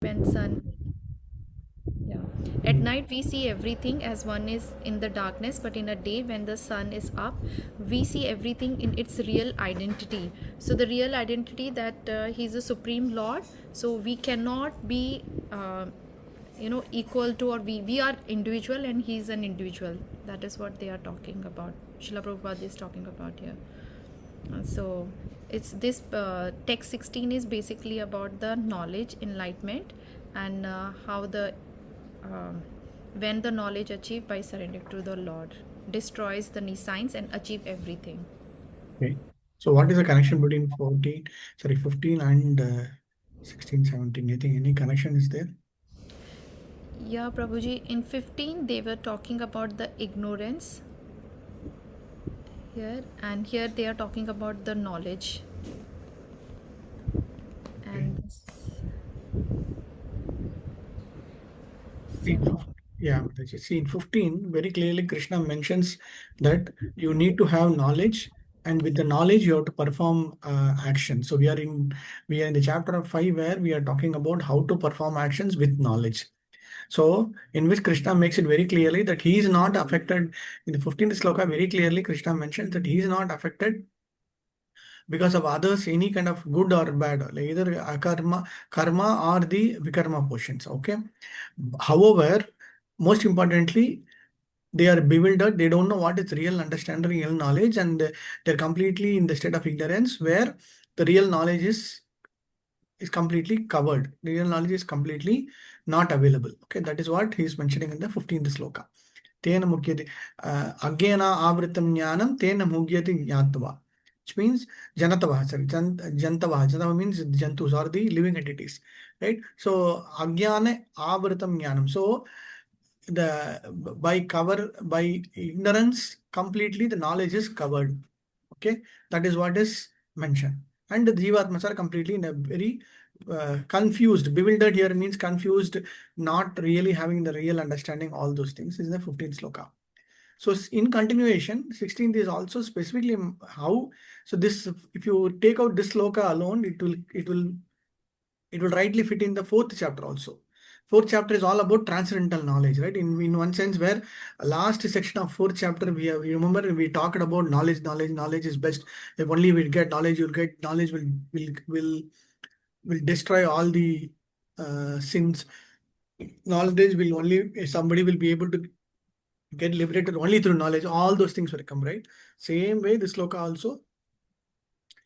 when sun, yeah, at night we see everything as one is in the darkness, but in a day when the sun is up, we see everything in its real identity. So the real identity that he's a supreme lord, so we cannot be equal to, or we are individual and he's an individual. That is what they are talking about, Srila Prabhupada is talking about here. So it's this text 16 is basically about the knowledge enlightenment, and how the um, when the knowledge achieved by surrender to the Lord destroys the nescience and achieve everything. Okay. So what is the connection between 15 and 16, 17? Anything, any connection is there? Yeah, Prabhuji, in 15 they were talking about the ignorance here, and here they are talking about the knowledge. Okay. And See, yeah, see, in 15, very clearly Krishna mentions that you need to have knowledge, and with the knowledge you have to perform action. So we are in the chapter of 5 where we are talking about how to perform actions with knowledge. So in which Krishna makes it very clearly that he is not affected. In the 15th sloka, very clearly Krishna mentions that he is not affected because of others, any kind of good or bad, like either karma or the vikarma portions. Okay. However, most importantly, they are bewildered. They don't know what is real understanding, real knowledge, and they're completely in the state of ignorance where the real knowledge is completely covered. The real knowledge is completely not available. Okay, that is what he is mentioning in the 15th sloka. Tena mukyati agyena avritam jnanam tena mugyati jnatva. Which means janatava, sorry, jantava. Jantava means jantus or the living entities, right? So agyane avritam jnanam. So the by ignorance completely the knowledge is covered. Okay, that is what is mentioned. And the jivatmas are completely in a very confused. Bewildered here means confused, not really having the real understanding. All those things is the 15th sloka. So in continuation, 16th is also specifically how. So this, if you take out this sloka alone, it will rightly fit in the 4th chapter also. 4th chapter is all about transcendental knowledge, right? In one sense, where last section of 4th chapter, we remember we talked about knowledge is best. If only we get knowledge, you'll get knowledge will destroy all the sins. Knowledge will only, somebody will be able to get liberated only through knowledge. All those things will come, right? Same way, this sloka also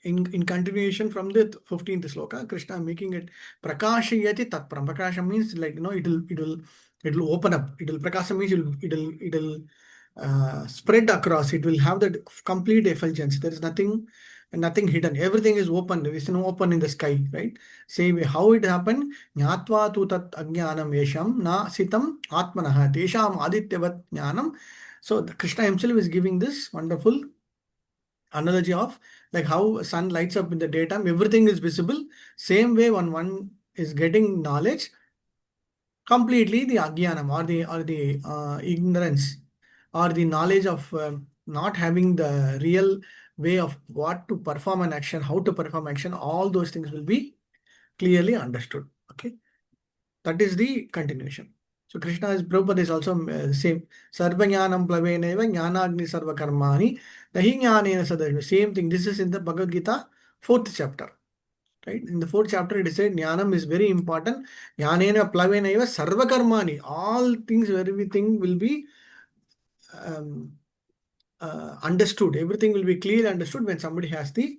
in continuation from the 15th sloka, Krishna making it prakashayati tatparam. Prakasha means like, it'll open up. It'll prakasha means it'll spread across. It will have that complete effulgence. There is nothing hidden. Everything is open. There is no open in the sky, right? Same way, how it happened? Jnatva tu tat ajnanam yesham na sitam atmanaha tesham adityavat jnanam. So Krishna himself is giving this wonderful analogy of like how sun lights up in the daytime, everything is visible. Same way, when one is getting knowledge, completely the agyanam or the ignorance or the knowledge of not having the real way of what to perform an action, how to perform action, all those things will be clearly understood. Okay, that is the continuation. So Krishna is Prabhupada is also same. Sarvajnanam plaveneva jnanagni sarva karmani dahi jnanena sadashva. Same thing. This is in the Bhagavad Gita, 4th chapter. Right? In the 4th chapter, it is said jnanam is very important. Jnanena plaveneva sarva karmani. All things, everything will be um, understood. Everything will be clearly understood when somebody has the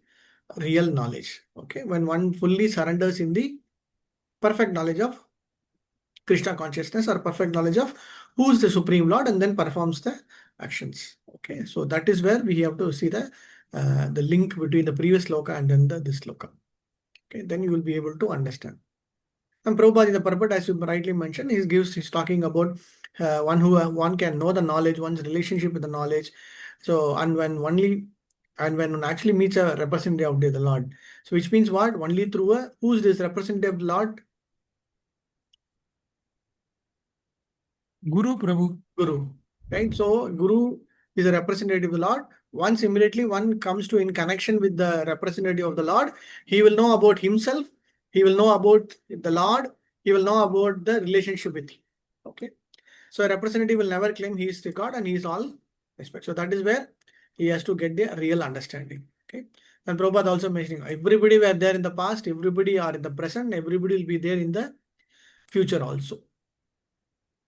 real knowledge. Okay, when one fully surrenders in the perfect knowledge of Krishna consciousness or perfect knowledge of who is the Supreme Lord, and then performs the actions. Okay, so that is where we have to see the link between the previous sloka and then this sloka. Okay, then you will be able to understand. And Prabhupada in the purport, as you rightly mentioned, he's talking about one can know the knowledge, one's relationship with the knowledge. So and when one actually meets a representative of the Lord. So which means what? Only through who's this representative Lord? Guru Prabhu. Guru, right? So Guru is a representative of the Lord. Once immediately one comes to in connection with the representative of the Lord, he will know about himself. He will know about the Lord. he will know about the relationship with you. Okay. So a representative will never claim he is the God and he is all respect. So that is where he has to get the real understanding. Okay. And Prabhupada also mentioning everybody were there in the past, everybody are in the present, everybody will be there in the future also.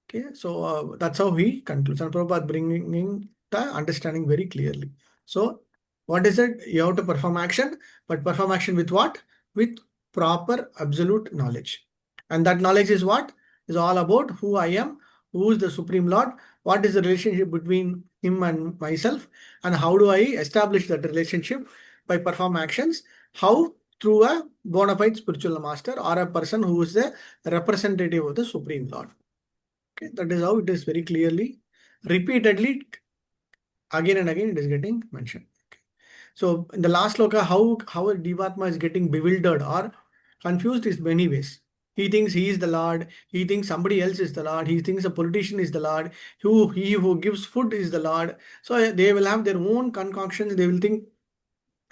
Okay, so that's how he concludes. And Prabhupada bringing the understanding very clearly. So, what is it? You have to perform action, but perform action with what? With proper absolute knowledge. And that knowledge is what? Is all about who I am, who is the Supreme Lord, what is the relationship between him and myself, and how do I establish that relationship by perform actions? How? Through a bona fide spiritual master or a person who is the representative of the Supreme Lord. Okay, that is how it is very clearly, repeatedly, again and again it is getting mentioned. Okay. So in the last sloka, how a Divatma is getting bewildered or confused is many ways. He thinks he is the Lord. He thinks somebody else is the Lord. He thinks a politician is the Lord. He who gives food is the Lord. So they will have their own concoctions. They will think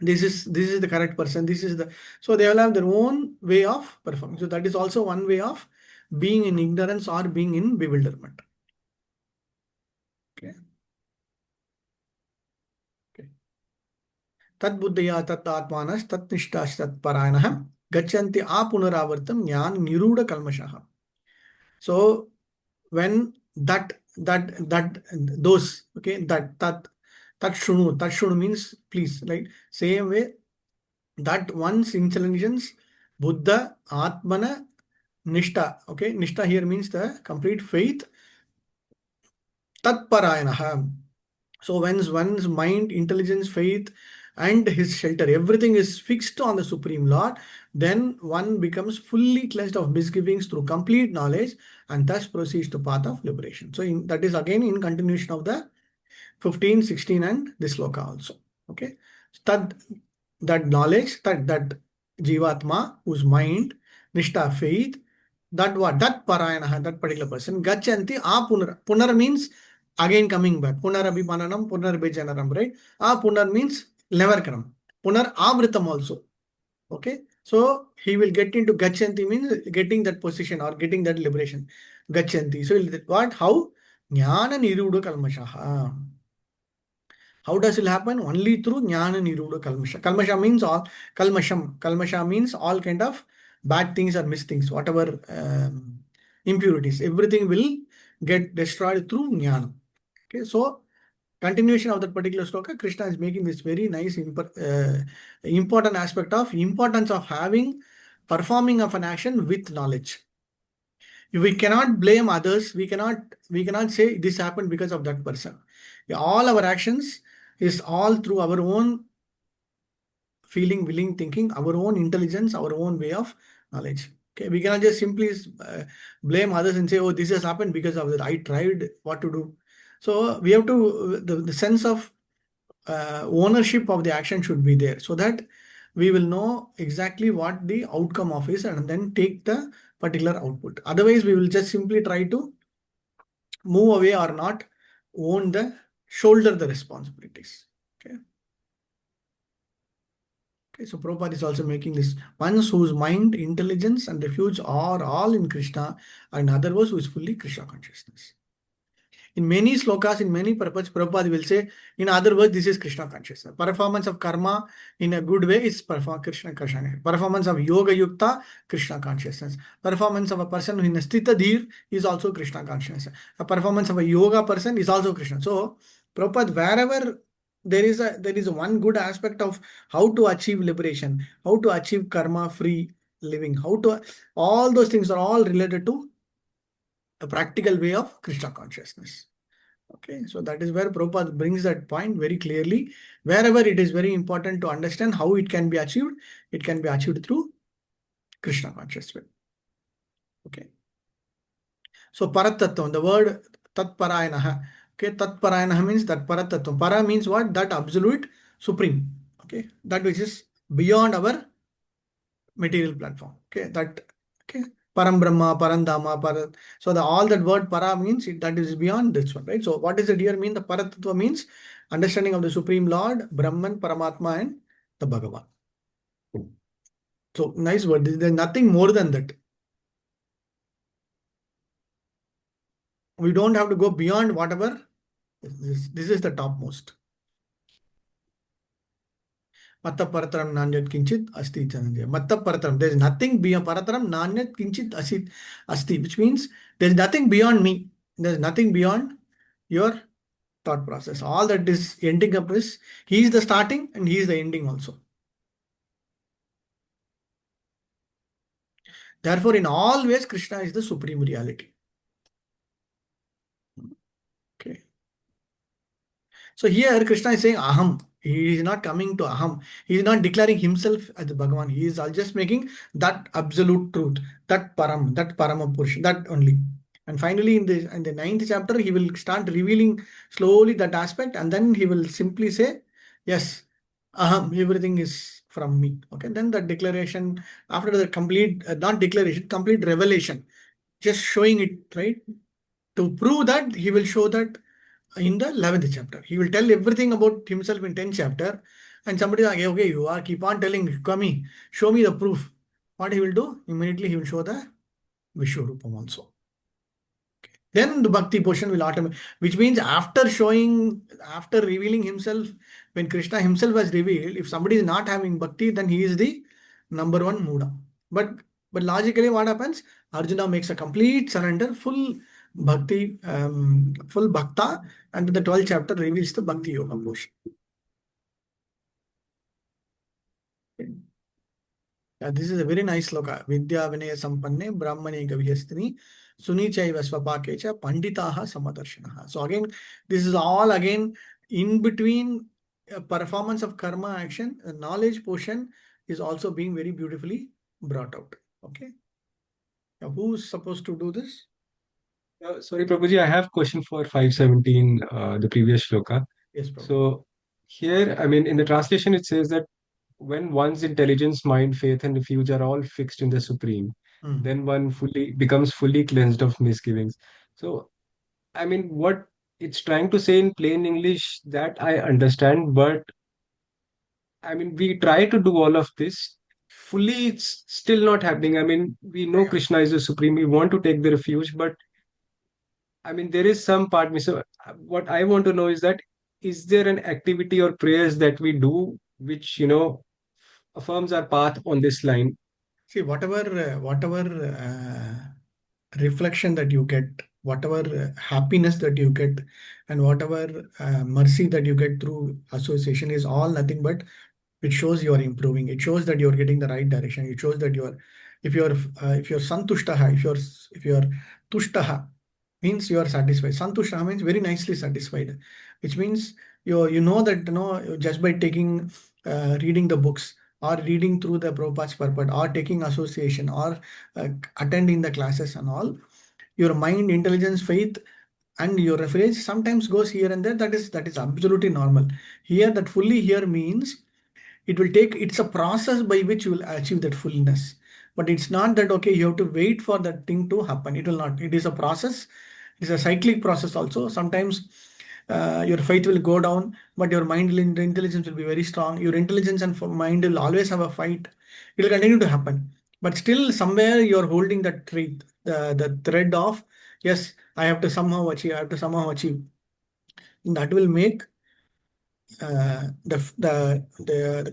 this is the correct person. This is the so they will have their own way of performing. So that is also one way of being in ignorance or being in bewilderment. Okay. Okay. Tad buddhya tat atmanas tat nishtash tat parayanaha gachanti apunaravartam jnana niruda kalmashaha. So when those okay that shunu means please, right? Same way that one's intelligence buddha atmana nishta, okay, nishta here means the complete faith, tat parayanaha. So when one's mind, intelligence, faith, and his shelter, everything is fixed on the Supreme Lord, then one becomes fully cleansed of misgivings through complete knowledge and thus proceeds to path of liberation. So that is again in continuation of the 15, 16 and this sloka also. Okay. That, that knowledge, that Jivatma, whose mind, Nishta, faith, that what? That Parayana, that particular person, Gachanti, Punar. Punar means again coming back. Punarabhimananam, Punarbhijanaram, right? Punar means never come. Punar Avritam also. Okay. So he will get into Gachanti means getting that position or getting that liberation. Gachanti. So what? How? Jnana Niruda Kalmashaha. How does it happen? Only through Jnana Niruda Kalmasha. Kalmasha means all, Kalmasham. Kalmasha means all kind of bad things or misthings, whatever impurities. Everything will get destroyed through Jnana. Okay, so continuation of that particular sloka, Krishna is making this very nice important aspect of importance of having performing of an action with knowledge. We cannot blame others. We cannot say this happened because of that person. All our actions is all through our own feeling, willing, thinking, our own intelligence, our own way of knowledge. Okay, we cannot just simply blame others and say, "Oh, this has happened because of that. I tried what to do." So we have to the sense of ownership of the action should be there, so that we will know exactly what the outcome of is and then take the particular output. Otherwise, we will just simply try to move away or not own the shoulder the responsibilities. Okay. Okay, so Prabhupada is also making this ones whose mind, intelligence, and refuge are all in Krishna, and other words who is fully Krishna consciousness. In many slokas, in many purposes, Prabhupada will say, in other words, this is Krishna consciousness. Performance of karma in a good way is Krishna consciousness. Performance of yoga yukta, Krishna consciousness. Performance of a person in a sthita dhir is also Krishna consciousness. A performance of a yoga person is also Krishna. So, Prabhupada, wherever there is a one good aspect of how to achieve liberation, how to achieve karma-free living, how to all those things are all related to a practical way of Krishna consciousness. Okay, so that is where Prabhupada brings that point very clearly. Wherever it is very important to understand how it can be achieved, it can be achieved through Krishna consciousness. Okay. So Paratattvam, the word Tat Parayanaha. Okay, Tat Parayanaha means that Paratattvam. Para means what? That absolute supreme. Okay, that which is beyond our material platform. Okay, that okay. Param Brahma, Parandama, Parat. So all that word para means that is beyond this one, right? So what does it here mean? The Paratattva means understanding of the Supreme Lord, Brahman, Paramatma, and the Bhagavan. So nice word. There's nothing more than that. We don't have to go beyond whatever. This is the topmost. Matta parataram nanyat kinchit asti chanandya. Matta parataram. There is nothing beyond parataram nanyat kinchit asit asti, which means there is nothing beyond me. There is nothing beyond your thought process. All that is ending up is he is the starting and he is the ending also. Therefore, in all ways, Krishna is the supreme reality. Okay. So here Krishna is saying Aham. He is not coming to Aham. He is not declaring himself as the Bhagavan. He is just making that absolute truth, that Param, that Paramapurush, that only. And finally, in the ninth chapter, he will start revealing slowly that aspect, and then he will simply say, "Yes, Aham, everything is from me." Okay, then the declaration, after the complete, not declaration, complete revelation, just showing it, right? To prove that, he will show that in the 11th chapter. He will tell everything about himself in 10th chapter. And somebody is like, okay, you are keep on telling, Kami, show me the proof. What he will do? Immediately he will show the Vishwarupam also. Then the bhakti portion will automatically, which means after revealing himself, when Krishna himself was revealed, if somebody is not having bhakti, then he is the number one Muda. But logically, what happens? Arjuna makes a complete surrender, full bhakti, full bhakta, and the 12th chapter reveals the bhakti yoga portion. This is a very nice sloka. Vidya Vinaya Sampanne Brahmane Gavyastini Sunichaiva Swapakecha Panditaha Samadarshanaha. So again, this is all again in between performance of karma action, knowledge portion is also being very beautifully brought out. Okay. Now, who's supposed to do this? Sorry, Prabhuji, I have question for 517, the previous shloka. Yes, Prabhu. So here, I mean, in the translation, it says that when one's intelligence, mind, faith, and refuge are all fixed in the Supreme, then one becomes fully cleansed of misgivings. So, I mean, what it's trying to say in plain English, that I understand, but I mean, we try to do all of this. Fully, it's still not happening. I mean, we know Yeah. Krishna is the Supreme. We want to take the refuge, but I mean, there is some part. So, what I want to know is there an activity or prayers that we do which, affirms our path on this line? See, whatever reflection that you get, whatever happiness that you get, and whatever mercy that you get through association is all nothing but it shows you are improving. It shows that you are getting the right direction. It shows that if you're santushtaha, if you're tushtaha, means you are satisfied. Santushtaha means very nicely satisfied, which means you know that just by taking reading the books or reading through the Prabhupada's purport or taking association or attending the classes and all, your mind, intelligence, faith, and your reference sometimes goes here and there. That is absolutely normal. Here, that fully here means it's a process by which you will achieve that fullness. But it's not that okay, you have to wait for that thing to happen. It will not. It is a process. It's a cyclic process also. Sometimes your faith will go down, but your mind intelligence will be very strong. Your intelligence and mind will always have a fight. It will continue to happen. But still, somewhere you're holding that thread, the thread of yes, I have to somehow achieve. I have to somehow achieve. That will make the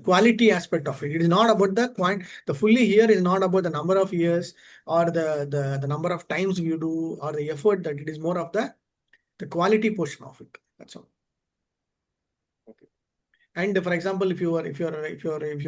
quality aspect of it. It is not about the point. The fully here is not about the number of years or the number of times you do or the effort that it is more of the quality portion of it. That's all. Okay. And for example, if your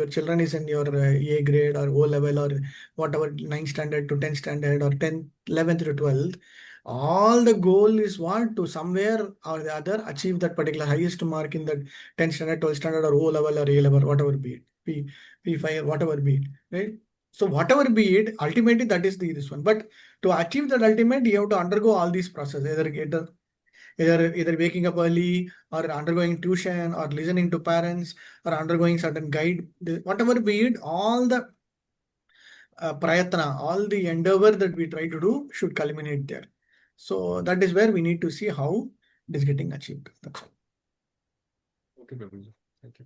children is in your A grade or O level or whatever 9th standard to 10th standard or 10th 11th to 12th, all the goal is what to somewhere or the other achieve that particular highest mark in that 10th standard, 12th standard or O level or A level, whatever be it, P5, whatever be it, right? So whatever be it, ultimately that is this one. But to achieve that ultimate, you have to undergo all these processes, either waking up early or undergoing tuition or listening to parents or undergoing certain guide, whatever be it, all the prayatna, all the endeavor that we try to do should culminate there. So that is where we need to see how it is getting achieved. That's all. Okay, Prabhuji. Thank you.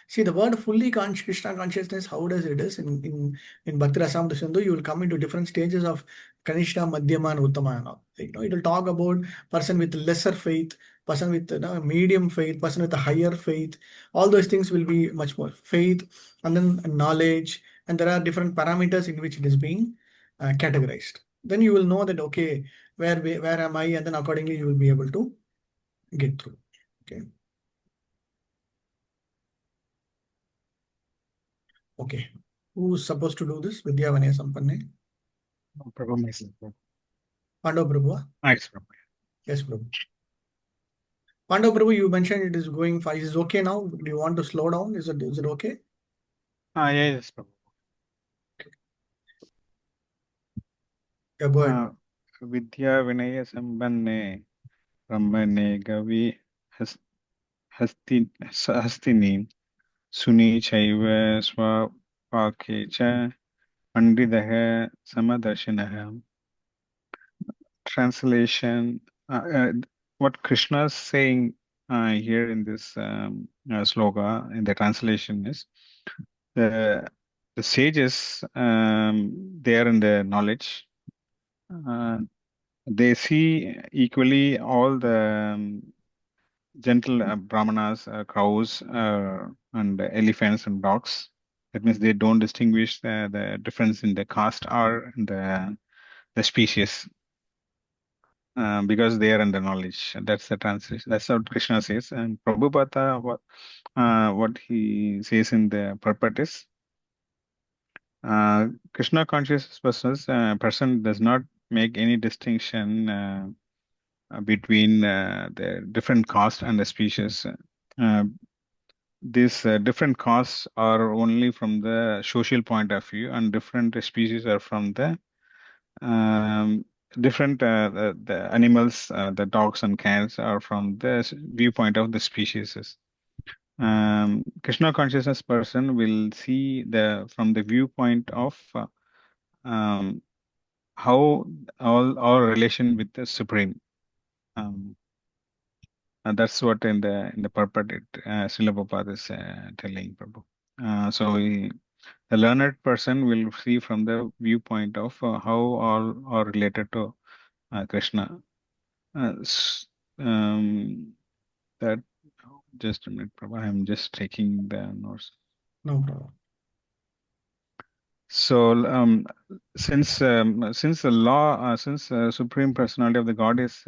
See the word fully Krishna consciousness, how does it is in Bhakti Rasamrita Sindhu, you will come into different stages of Kanishta, Madhyama, and Uttama and all. It will talk about person with lesser faith, person with medium faith, person with a higher faith. All those things will be much more faith, and then knowledge, and there are different parameters in which it is being categorized. Then you will know that okay, where am I, and then accordingly you will be able to get through. Okay. Okay. Who's supposed to do this? Vidya Vanaya Sampanne? Prabhu, myself. Pandav Prabhu? Yes, Prabhu. Yes, Prabhu. Pandav Prabhu, you mentioned it is going fine. Is it okay now? Do you want to slow down? Is it okay? Yes, Prabhu. Yeah, go ahead. Vidya Vinaya Sambanne Brahmane Gavi Hastini Suni Chaiva Swapake Cha Pandidaha Samadarshinaha. Translation, what Krishna is saying here in this sloka, in the translation is, the sages, they are in the knowledge. They see equally all the gentle brahmanas, crows, and elephants and dogs. That means they don't distinguish the difference in the caste or the species. Because they are under knowledge. That's the translation. That's what Krishna says. And Prabhupada, what he says in the purport is, Krishna conscious person does not make any distinction between the different caste and the species. These different castes are only from the social point of view, and different species are from the different the animals, the dogs and cats are from the viewpoint of the species. Krishna consciousness person will see from the viewpoint of how all our relation with the supreme. And that's what in the purport Srila Prabhupada is telling Prabhu. The learned person will see from the viewpoint of how all are related to Krishna. That just a minute, Prabhu. I'm just taking the notes. No problem. So, since the law, since Supreme Personality of the God is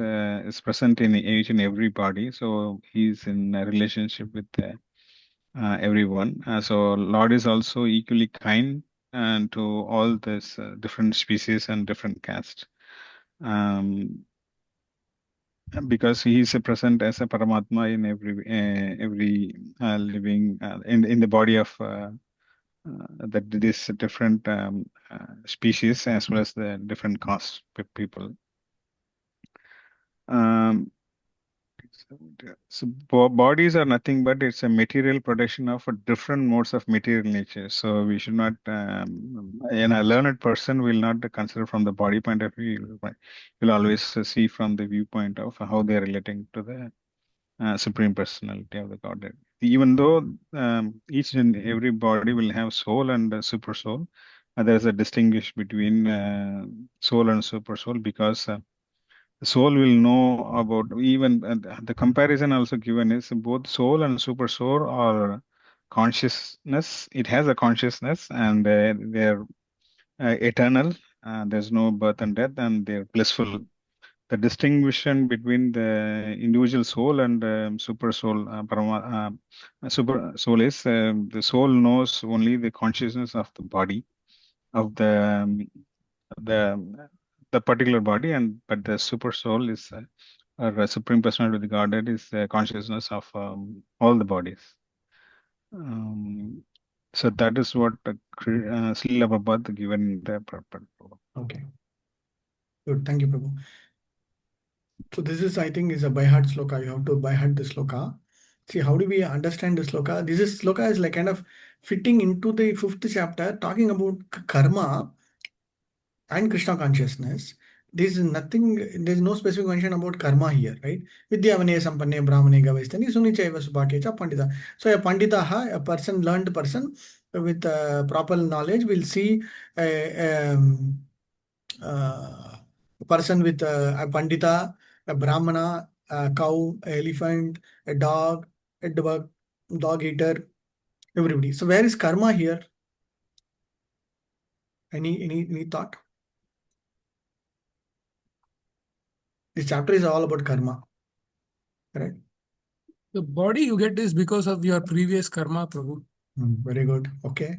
present in each and every body, so he's in a relationship with everyone. So, Lord is also equally kind and to all this different species and different castes. Because he is present as a Paramatma in every living in the body of this different species as well as the different caste people. So bodies are nothing but it's a material production of different modes of material nature. So we should not, and a learned person will not consider from the body point of view. Will always see from the viewpoint of how they are relating to the Supreme Personality of the Godhead. Even though each and every body will have soul and super soul, there's a distinguish between soul and super soul because the soul will know about even the comparison also given is both soul and super soul are consciousness. It has a consciousness and they're eternal. There's no birth and death, and they're blissful. The distinction between the individual soul and super soul, super soul is the soul knows only the consciousness of the body, of the the particular body, and but the super soul is or supreme personality of the Godhead is the consciousness of all the bodies. So that is what Srila Prabhupada given the purport. Okay. Good. Thank you, Prabhu. So this is, I think, is a by heart sloka. You have to by heart the sloka. See, how do we understand the sloka? This sloka is like kind of fitting into the 5th chapter, talking about karma and Krishna consciousness. this is nothing, there's no specific mention about karma here, right? Vidyavane sampanne brahmane gavaistani sunichaiva subhakecha pandita. So a pandita, a person, learned person with proper knowledge will see a person with a pandita, a brahmana, a cow, a elephant, a dog, a dog eater, everybody. So where is karma here? Any thought? This chapter is all about karma, correct? The body you get is because of your previous karma, Prabhu. Very good. Okay.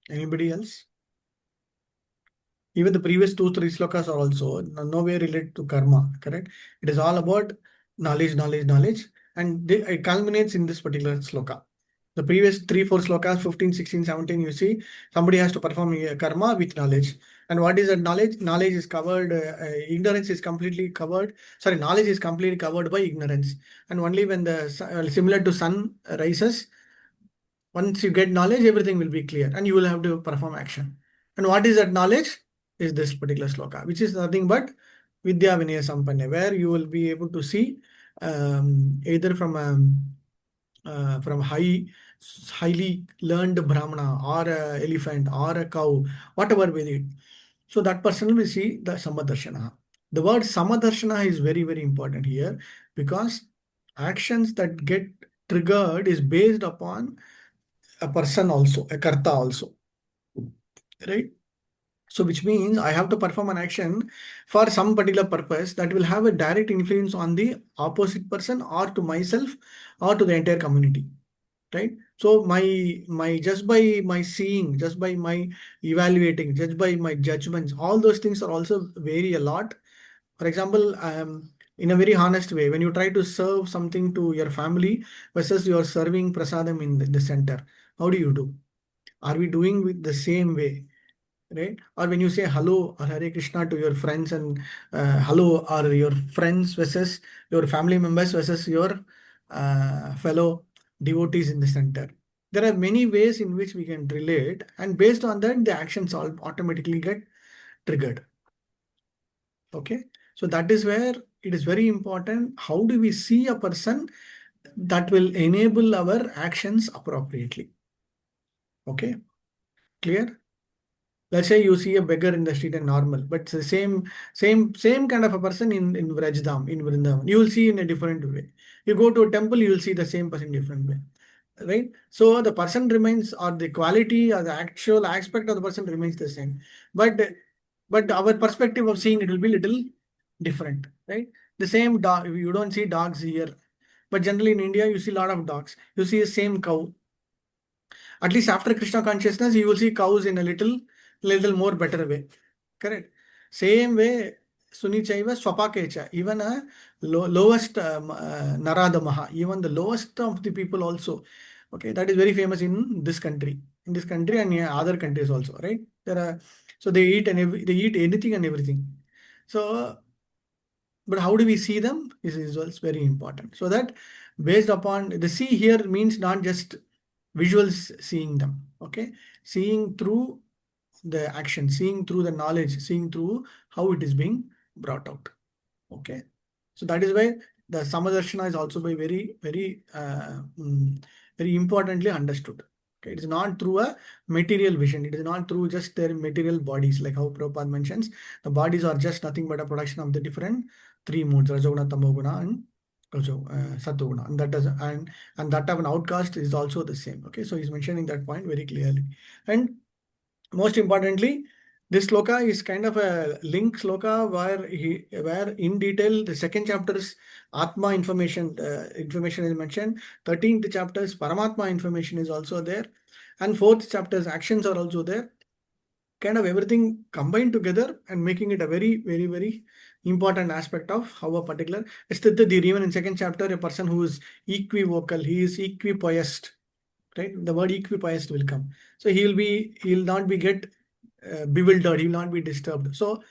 Anybody else? Even the previous 2-3 slokas are also nowhere related to karma, correct? It is all about knowledge, knowledge, knowledge, and it culminates in this particular sloka. The previous 3-4 slokas, 15, 16, 17, you see, somebody has to perform karma with knowledge. And what is that knowledge? Knowledge is covered, ignorance is completely covered. Sorry, knowledge is completely covered by ignorance. And only when the similar to sun rises, once you get knowledge, everything will be clear and you will have to perform action. And what is that knowledge? Is this particular sloka, which is nothing but Vidya Vinaya Sampanne, where you will be able to see either from highly learned Brahmana or a elephant or a cow, whatever with it. So that person will see the Samadarshana. The word Samadarshana is very, very important here because actions that get triggered is based upon a person also, a karta also, right? So which means I have to perform an action for some particular purpose that will have a direct influence on the opposite person or to myself or to the entire community, right? So my just by my seeing, just by my evaluating, just by my judgments, all those things are also vary a lot. For example, in a very honest way, when you try to serve something to your family versus you are serving prasadam in the center, how do you do? Are we doing with the same way? Right? Or when you say hello or Hare Krishna to your friends and hello or your friends versus your family members versus your fellow devotees in the center. There are many ways in which we can relate, and based on that, the actions all automatically get triggered. Okay, so that is where it is very important. How do we see a person that will enable our actions appropriately? Okay, clear? Let's say you see a beggar in the street and normal, but it's the same kind of a person in Vrajdam, in Vrindavan. You will see in a different way. You go to a temple, you will see the same person in different way, right? So the person remains, or the quality or the actual aspect of the person remains the same, but our perspective of seeing it will be little different, right? The same dog, you don't see dogs here, but generally in India you see a lot of dogs. You see the same cow. At least after Krishna consciousness, you will see cows in a little more better way. Correct. Same way, Sunichaiva Swapakecha, even a lowest Naradamaha, even the lowest of the people also. Okay, that is very famous in this country. In this country and other countries also, right? So they eat they eat anything and everything. So, but how do we see them? This is also very important. So that based upon the see here means not just visuals seeing them, okay? Seeing through the action, seeing through the knowledge, seeing through how it is being brought out, okay? So that is why the Samadarshana is also by very importantly understood. Okay, it is not through a material vision. It is not through just their material bodies, like how Prabhupada mentions. The bodies are just nothing but a production of the different three moods, Rajoguna, Tamoguna, and Satoguna. And that of an outcast is also the same. Okay, so he's mentioning that point very clearly. And most importantly, this sloka is kind of a link sloka where in detail the second chapter's Atma information is mentioned. 13th chapter's Paramatma information is also there, and 4th chapter's actions are also there. Kind of everything combined together and making it a very important aspect of how a particular even in second chapter, a person who is equivocal, he is equipoised, right? The word equipoised will come. So he'll not be get bewildered, he will not be disturbed. So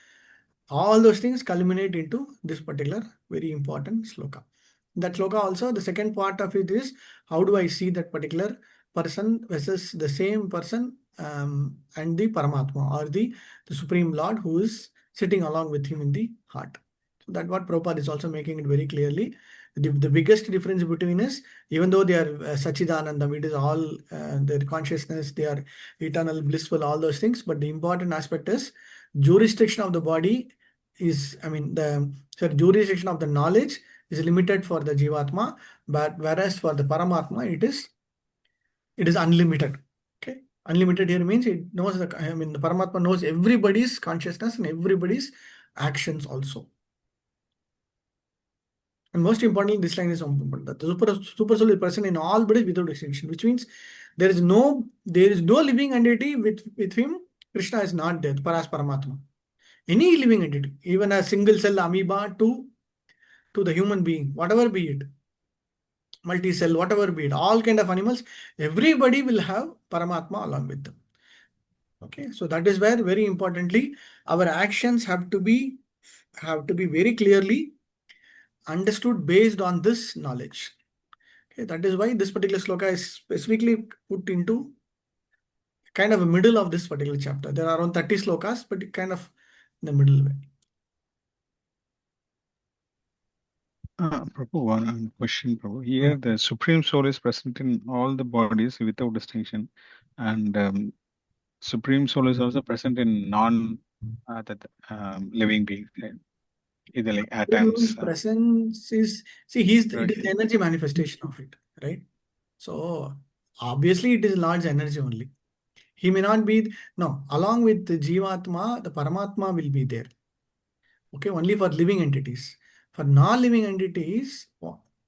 all those things culminate into this particular very important sloka. That sloka also, the second part of it is how do I see that particular person versus the same person and the Paramatma, or the Supreme Lord who is sitting along with him in the heart. So that's what Prabhupada is also making it very clearly. The biggest difference between us, even though they are Sachidanandam, it is all their consciousness, they are eternal, blissful, all those things. But the important aspect is jurisdiction of the body is, I mean, jurisdiction of the knowledge is limited for the Jivatma, but whereas for the Paramatma, it is unlimited. Okay, unlimited here means it knows the, I mean, the Paramatma knows everybody's consciousness and everybody's actions also. And most importantly, this line is important, that the super soul is present in all bodies without distinction, which means there is no living entity with him. Krishna is not there, Paramatma. Any living entity, even a single cell amoeba to the human being, whatever be it, multi-cell, whatever be it, all kind of animals, everybody will have Paramatma along with them. Okay, so that is where very importantly our actions have to be very clearly understood based on this knowledge. Okay, that is why this particular sloka is specifically put into kind of a middle of this particular chapter. There are around 30 slokas, but kind of in the middle way. Prabhu, one question, Prabhu. Here, the Supreme Soul is present in all the bodies without distinction, and Supreme Soul is also present in living beings. Right? Either like atoms. Presence is, see, it is the Okay. energy manifestation of it, right? So obviously it is large energy only. He may not be, no, along with the Jivatma, the Paramatma will be there. Okay, only for living entities. For non-living entities,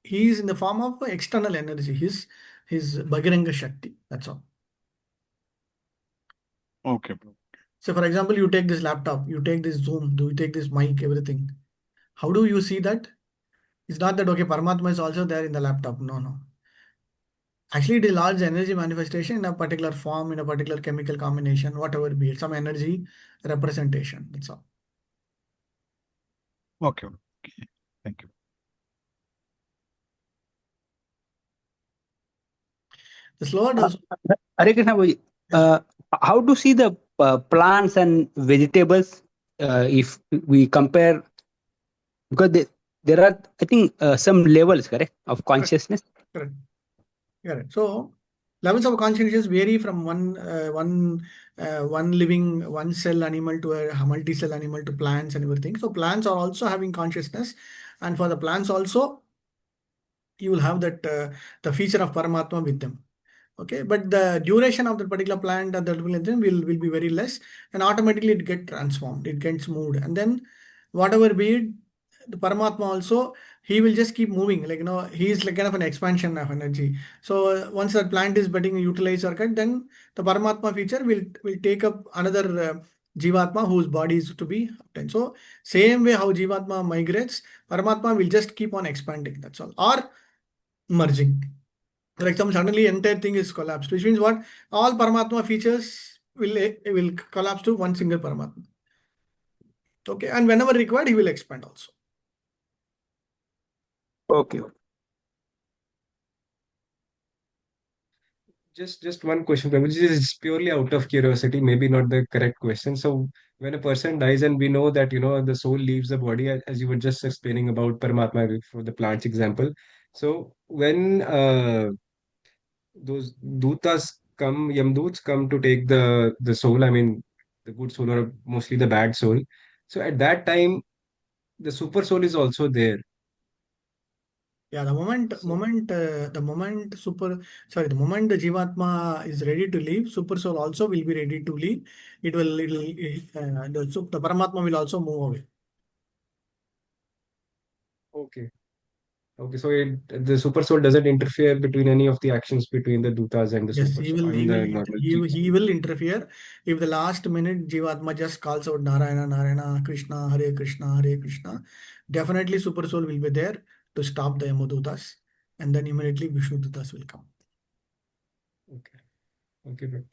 he is in the form of external energy, his Bhagiranga Shakti. That's all. Okay, Prabhu. So for example, you take this laptop, you take this Zoom, you take this mic, everything. How do you see that? It's not that, okay, Paramatma is also there in the laptop. No, no. Actually, it is large energy manifestation in a particular form, in a particular chemical combination, whatever be it, some energy representation. That's all. Okay. Okay. Thank you. The slower does. Hare Krishna, how to see the plants and vegetables if we compare, because there are, I think, some levels, correct, of consciousness. Correct. Correct. So levels of consciousness vary from one living one cell animal to a multi-cell animal to plants and everything. So plants are also having consciousness, and for the plants also, you will have that the feature of Paramatma with them. Okay, but the duration of the particular plant and the will be very less, and automatically it get transformed, it gets moved, and then whatever be it, the Paramatma also, he will just keep moving, like, he is like kind of an expansion of energy. So once that plant is getting utilized or cut, then the Paramatma feature will take up another Jivatma whose body is to be obtained. So same way how Jivatma migrates, Paramatma will just keep on expanding, that's all, or merging. For example, suddenly entire thing is collapsed, which means what? All Paramatma features will collapse to one single Paramatma. Okay, and whenever required, he will expand also. Okay. Just one question, Prabhu, which is purely out of curiosity, maybe not the correct question. So when a person dies and we know that, the soul leaves the body, as you were just explaining about Paramatma for the plants example. So when those dutas come, yamduts come to take the soul, I mean, the good soul or mostly the bad soul. So at that time, the super soul is also there. Yeah, the moment the moment the Jivatma is ready to leave, super soul also will be ready to leave. The Paramatma will also move away. Okay. Okay, so the super soul doesn't interfere between any of the actions between the dutas and the Yes, super soul. I mean, the normal jeeps. he will interfere if the last minute Jivatma just calls out Narayana, Narayana, Krishna, Hare Krishna, Hare Krishna. Definitely Super Soul will be there to stop the Yamadhutas, and then immediately Vishnudutas will come. Okay. Okay, but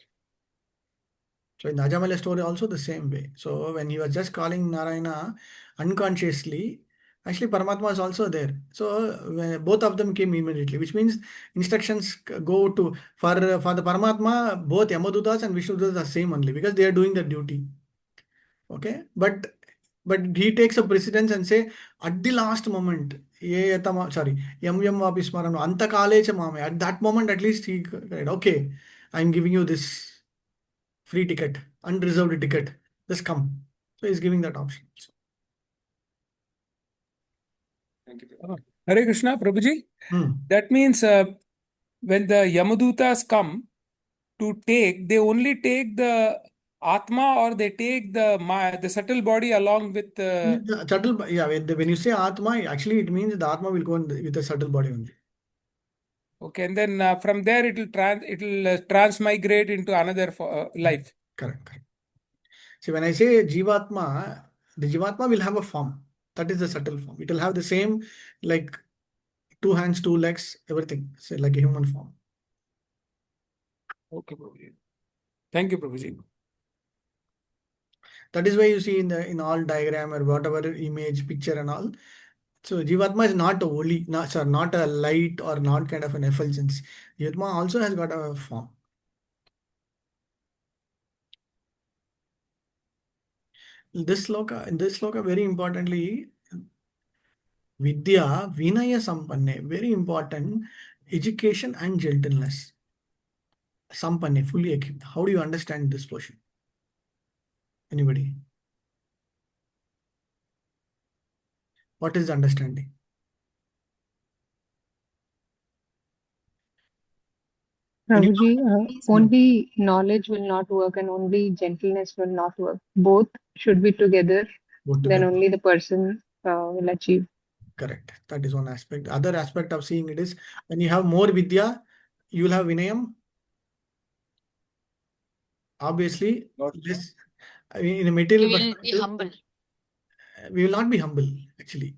So in the Ajamala story also the same way. So when he was just calling Narayana unconsciously, Actually, Paramatma is also there. So both of them came immediately, which means instructions go to for the Paramatma, both Yamadutas and Vishnudutas are same only because they are doing the duty. Okay, but he takes a precedence and say at the last moment, sorry, yam vapi smaram anta kale cha mame. At that moment, at least he said, okay, I'm giving you this free ticket, unreserved ticket. Just come. So he's giving that option. Thank you. Hare Krishna, Prabhuji. Hmm. That means when the Yamadutas come to take, they only take the Atma or they take the subtle body along with The subtle, yeah, when you say Atma, actually it means the Atma will go with the subtle body only. okay, and then from there it will transmigrate into another life. Correct. See, when I say Jivatma, the Jivatma will have a form. That is the subtle form. It will have the same, like 2 hands, 2 legs, everything. So like a human form. Okay, Prabhuji. Thank you, Prabhuji. That is why you see in all diagram or whatever image, picture and all. So Jivatma is not not a light or not kind of an effulgence. Jivatma also has got a form. In this sloka, very importantly, Vidya, Vinaya Sampanne, very important, education and gentleness. Sampanne, fully equipped. How do you understand this portion? Anybody? What is the understanding? Prabhuji, No, only knowledge will not work and only gentleness will not work. Both should be together, both then together. only the person will achieve. Correct. That is one aspect. Other aspect of seeing it is when you have more Vidya, you will have Vinayam. Obviously, this in a material You will be perspective, humble. we will not be humble actually.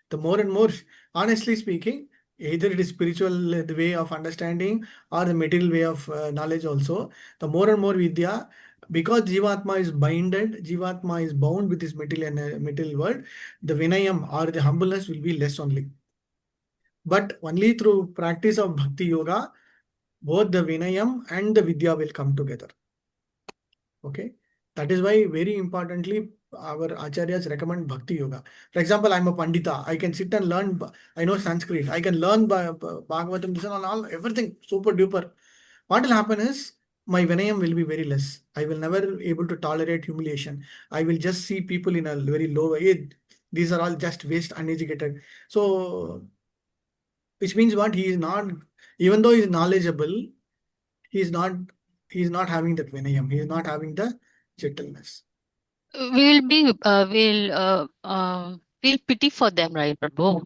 The more and more, honestly speaking, either it is spiritual the way of understanding or the material way of knowledge also, the more and more Vidya, because Jivatma is Jivatma is bound with this material world, the Vinayam or the humbleness will be less only. But only through practice of Bhakti Yoga, both the Vinayam and the Vidya will come together. Okay. That is why very importantly, our acharyas recommend Bhakti Yoga. For example, I'm a Pandita. I can sit and learn. I know Sanskrit. I can learn Bhagavatam, this and all, everything super duper. What will happen is my Vinayam will be very less. I will never able to tolerate humiliation. I will just see people in a very low way. These are all just waste, uneducated. So, which means what? He is not, even though he is knowledgeable, he is not having that Vinayam. He is not having the gentleness. We will be, feel pity for them, right, Prabhu?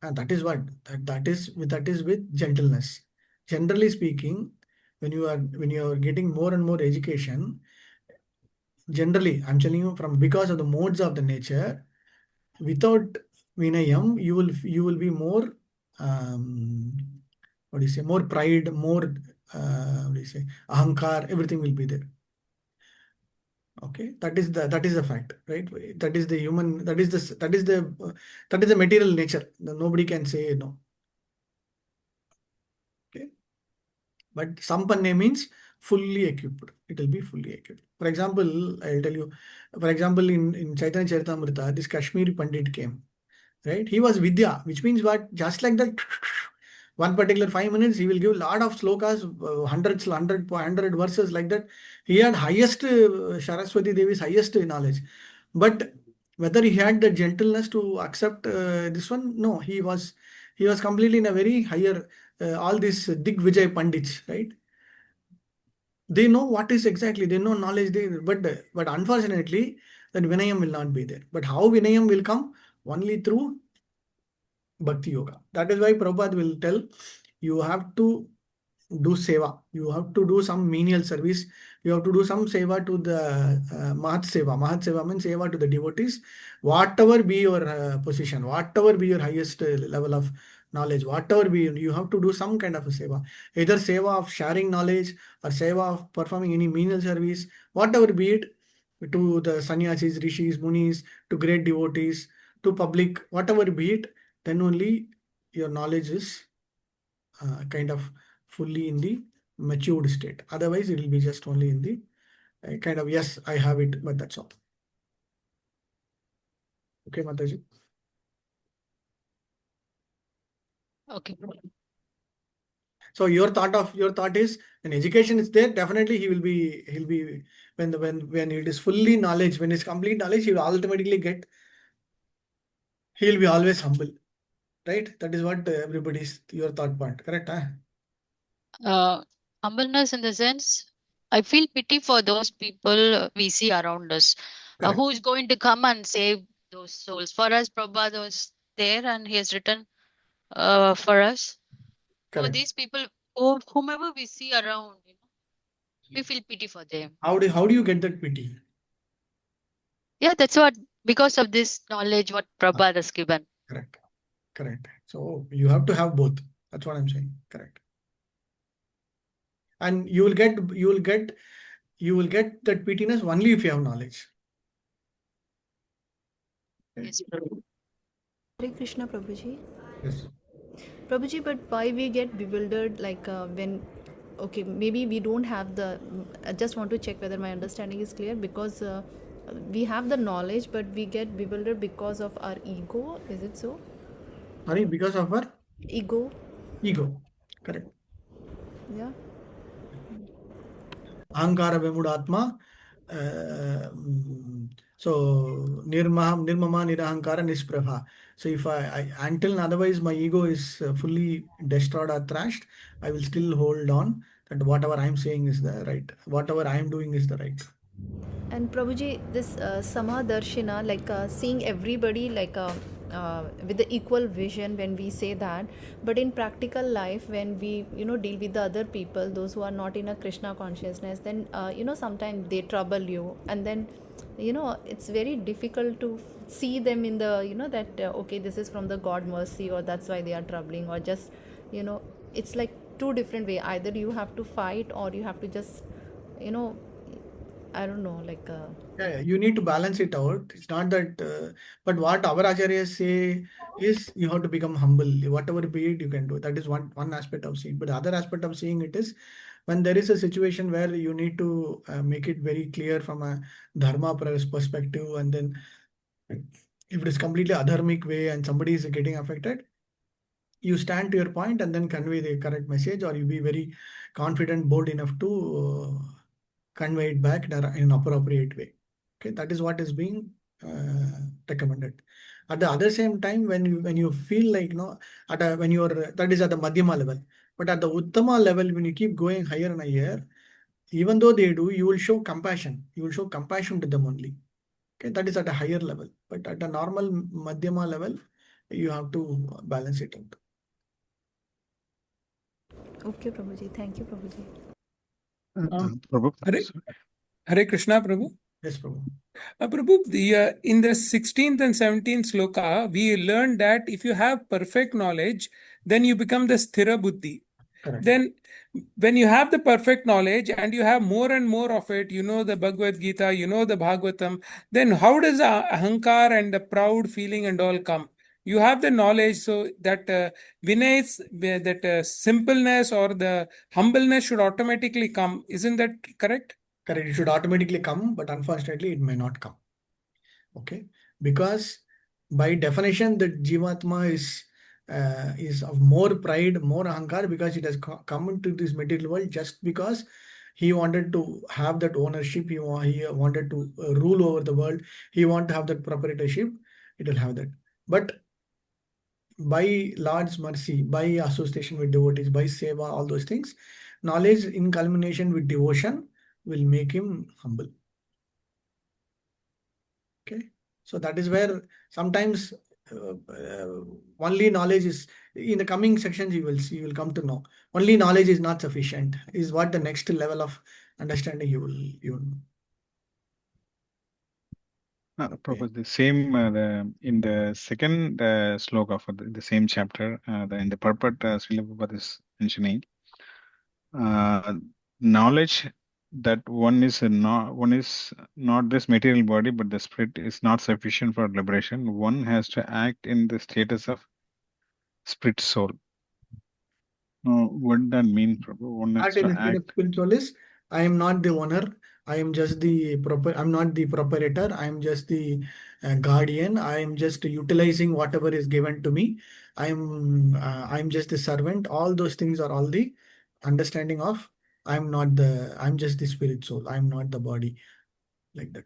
And that is what that is with gentleness. Generally speaking, when you are getting more and more education, generally I'm telling you from because of the modes of the nature, without Vinayam, you will be more what do you say, more pride, more what do you say, ahankar, everything will be there. Okay, that is the fact, right? That is the human. That is the material nature. Nobody can say no. Okay, but sampanne means fully equipped. It will be fully equipped. For example, I'll tell you. For example, in Chaitanya Charitamrita, this Kashmiri Pandit came. Right? He was Vidya, which means what? Just like that, one particular 5 minutes, he will give a lot of slokas, hundred verses like that. He had highest Saraswati Devi's highest knowledge, but whether he had the gentleness to accept this one, no, he was completely in a very higher. All these Digvijay Pandits, right? They know what is exactly. They know knowledge. But unfortunately, that Vinayam will not be there. But how Vinayam will come? Only through Bhakti Yoga. That is why Prabhupada will tell you have to do seva. You have to do some menial service. You have to do some seva to the Mahat Seva. Mahat Seva means seva to the devotees. Whatever be your position, whatever be your highest level of knowledge, whatever be, you have to do some kind of a seva. Either seva of sharing knowledge or seva of performing any menial service, whatever be it, to the sannyasis, rishis, munis, to great devotees, to public, whatever be it, then only your knowledge is kind of fully in the matured state. Otherwise, it will be just only in the kind of, yes, I have it, but that's all. Okay, Mataji? Okay. So your thought is when education is there, definitely he'll be when it is fully knowledge, when it's complete knowledge, he will automatically get, he'll be always humble, right? That is what everybody's your thought point, correct? Humbleness in the sense, I feel pity for those people we see around us, Correct. who is going to come and save those souls. For us, Prabhupada was there and he has written for us. For Correct. these people, whomever we see around, we feel pity for them. How do you get that pity? Yeah, that's what, because of this knowledge what Prabhupada has given. Correct. Correct. So you have to have both. That's what I'm saying. Correct. And you will get that pittiness only if you have knowledge. Yes, Prabhu. Hare Krishna, Prabhuji. Yes. Prabhuji, but why we get bewildered like when, okay, maybe we don't have the, I just want to check whether my understanding is clear, because we have the knowledge, but we get bewildered because of our ego. Is it so? Sorry, because of our Ego. ego. Correct. Yeah. Ahankara Vemudatma. So nirmama nirahankara nisprabha. So if I until otherwise my ego is fully destroyed or thrashed, I will still hold on that whatever I'm saying is the right, whatever I'm doing is the right. And Prabhuji, this Samadarshina, like seeing everybody like with the equal vision when we say that, but in practical life, when we deal with the other people, those who are not in a Krishna consciousness, then sometimes they trouble you, and then it's very difficult to see them in the that okay, this is from the God mercy, or that's why they are troubling, or just it's like two different way. Either you have to fight, or you have to just I don't know, like Yeah, you need to balance it out. It's not that, but what our acharyas say is you have to become humble. Whatever be it, you can do. That is one aspect of seeing. But the other aspect of seeing it is when there is a situation where you need to make it very clear from a dharma perspective, and then if it is completely adharmic way and somebody is getting affected, you stand to your point and then convey the correct message, or you be very confident, bold enough to convey it back in an appropriate way. Okay, that is what is being recommended. At the other same time, when you feel like when you are, that is at the madhyama level, but at the uttama level, when you keep going higher and higher, even though they do, you will show compassion. You will show compassion to them only. Okay, that is at a higher level, but at a normal madhyama level, you have to balance it out. okay, Prabhuji. Thank you, Prabhuji. Prabhu, Hare Krishna, Prabhu. Yes, Prabhu. Prabhu, in the 16th and 17th sloka, we learned that if you have perfect knowledge, then you become the sthira buddhi. Correct. Then when you have the perfect knowledge and you have more and more of it, the Bhagavad Gita, the Bhagavatam, then how does the ahankar and the proud feeling and all come? You have the knowledge, so that vinay, that simpleness or the humbleness should automatically come. Isn't that correct? Correct. It should automatically come, but unfortunately, it may not come. Okay, because by definition, the jivatma is of more pride, more ahankar, because it has come into this material world just because he wanted to have that ownership. He wanted to rule over the world. He wanted to have that proprietorship. It will have that. But by Lord's mercy, by association with devotees, by seva, all those things, knowledge in culmination with devotion will make him humble. Okay, so that is where sometimes only knowledge is, in the coming sections you will come to know only knowledge is not sufficient, is what the next level of understanding you will know. Prabhu, the same in the second sloka for the same chapter, in the purport, Srila Prabhupada is mentioning knowledge that one is not this material body, but the spirit is not sufficient for liberation. One has to act in the status of spirit soul. What does that mean, Prabhu? One has Art in to a state of act. spiritual is, I am not the owner. I am just the I'm not the proprietor. I am just the guardian. I am just utilizing whatever is given to me. I'm just the servant. All those things are all the understanding of I'm just the spirit soul. I'm not the body, like that.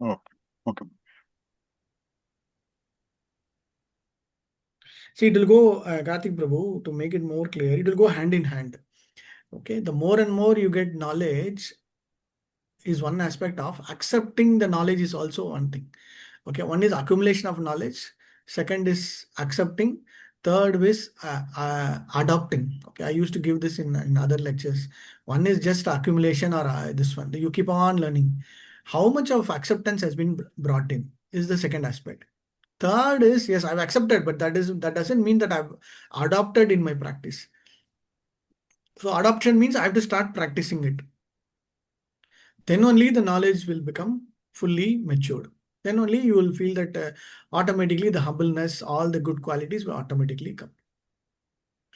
Oh, okay. See, it will go, Karthik Prabhu, to make it more clear, it will go hand in hand. Okay, the more and more you get knowledge is one aspect of accepting the knowledge is also one thing. Okay, one is accumulation of knowledge, second is accepting, third is adopting. Okay, I used to give this in other lectures. One is just accumulation or this one. You keep on learning. How much of acceptance has been brought in is the second aspect. Third is, yes, I've accepted, but that doesn't mean that I've adopted in my practice. So adoption means I have to start practicing it. Then only the knowledge will become fully matured. Then only you will feel that automatically the humbleness, all the good qualities will automatically come.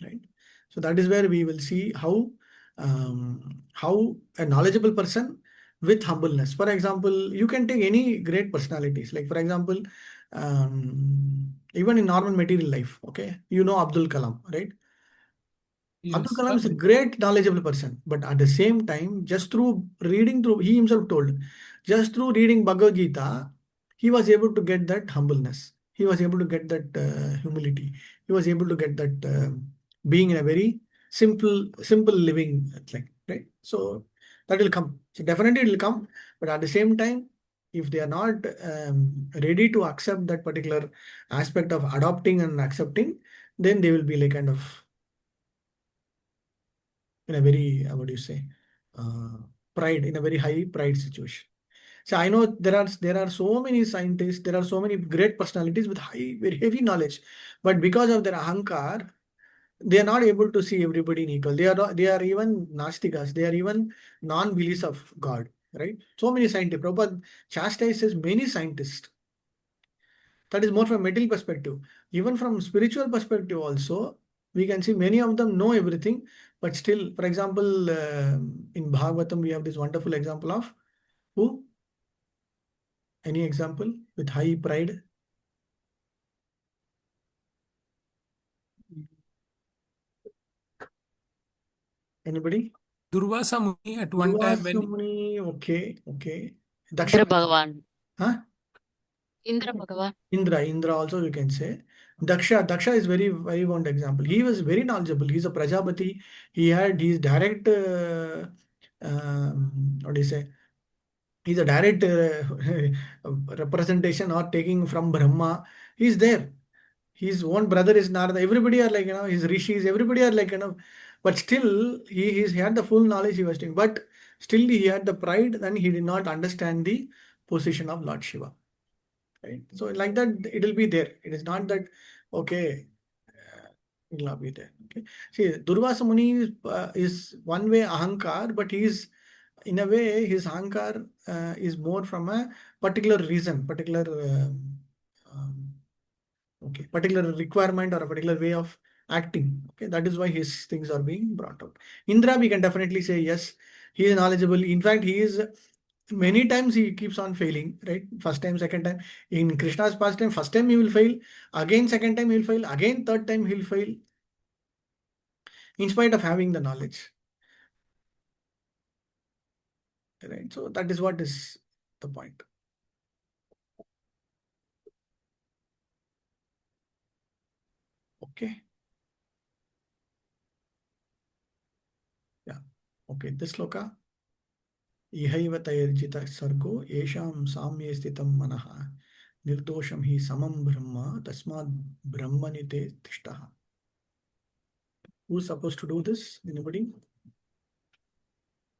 Right. So that is where we will see how a knowledgeable person with humbleness. For example, you can take any great personalities. Like for example, even in normal material life. Okay, you know Abdul Kalam, right? Abdul Yes. Kalam is a great knowledgeable person, but at the same time, just through reading through, he himself told, just through reading Bhagavad Gita, he was able to get that humbleness. He was able to get that humility. He was able to get that being in a very simple living thing, right? So that will come. So definitely it will come, but at the same time, if they are not ready to accept that particular aspect of adopting and accepting, then they will be like kind of in a very what do you say pride, in a very high pride situation. So I know there are so many scientists, there are so many great personalities with high, very heavy knowledge, but because of their ahankar, they are not able to see everybody in equal. They are even nastikas, they are even non-beliefs of God, right? So many scientists. Prabhupada chastises many scientists. That is more from a material perspective. Even from spiritual perspective also, we can see many of them know everything, but still, for example, in Bhagavatam, we have this wonderful example of who? Any example with high pride? Anybody? Durvasa Muni at one time when Durvasa, okay. Indra Daksha, Bhagavan. huh? Indra Bhagavan. Indra also you can say. Daksha is very one example. He was very knowledgeable. He's a Prajapati. He had his direct, what do you say? He's a direct representation or taking from Brahma. He's there. His own brother is Narada. Everybody are like, his rishis, everybody are like, but still he had the full knowledge he was doing. But still he had the pride, then he did not understand the position of Lord Shiva. Right? So like that, it will be there. It is not that, okay, it will not be there. Okay. See, Durvasa Muni is one way ahankar, but he is, in a way, his ahankar is more from a particular reason, particular requirement or a particular way of acting. Okay, that is why his things are being brought out. Indra, we can definitely say yes, he is knowledgeable. In fact, he is many times he keeps on failing, right? First time, second time. In Krishna's past time, first time he will fail, again second time he will fail, again third time he will fail, in spite of having the knowledge. Right. So that is what is the point. Okay. Yeah. Okay. This sloka. इहैव तैर्जितः सर्गो येषां साम्ये स्थितं मनः निर्दोषं हि समं ब्रह्म तस्मात् ब्रह्मणि ते तिष्ठः. Who's supposed to do this? Anybody?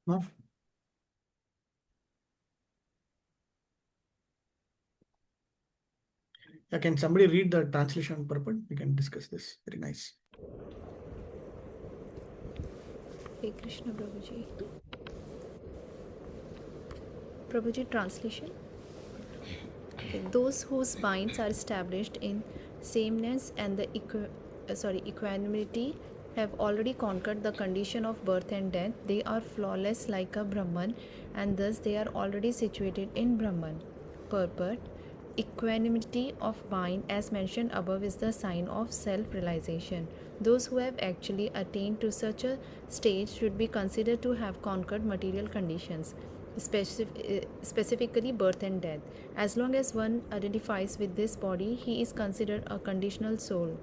No? Yeah, can somebody read the translation purport? We can discuss this. Very nice. Hare Krishna Prabhuji. Prabhuji, translation. Okay. Those whose minds are established in sameness and the equanimity have already conquered the condition of birth and death. They are flawless like a Brahman, and thus they are already situated in Brahman. Purport. Equanimity of mind, as mentioned above, is the sign of self-realization. Those who have actually attained to such a stage should be considered to have conquered material conditions, specifically birth and death. As long as one identifies with this body, he is considered a conditional soul.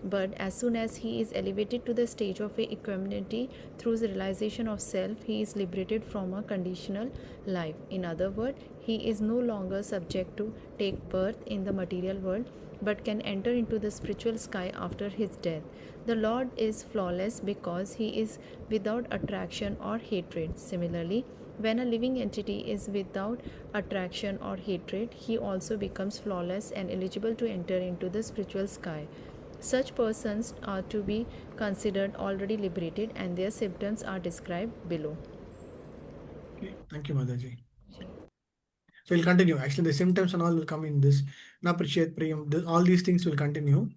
But as soon as he is elevated to the stage of equanimity through the realization of self, he is liberated from a conditional life. In other words, he is no longer subject to take birth in the material world, but can enter into the spiritual sky after his death. The Lord is flawless because he is without attraction or hatred. Similarly, when a living entity is without attraction or hatred, he also becomes flawless and eligible to enter into the spiritual sky. Such persons are to be considered already liberated, and their symptoms are described below. Okay, thank you, Mataji. So we'll continue. Actually, the symptoms and all will come in this. Naprichet, Priyam, all these things will continue.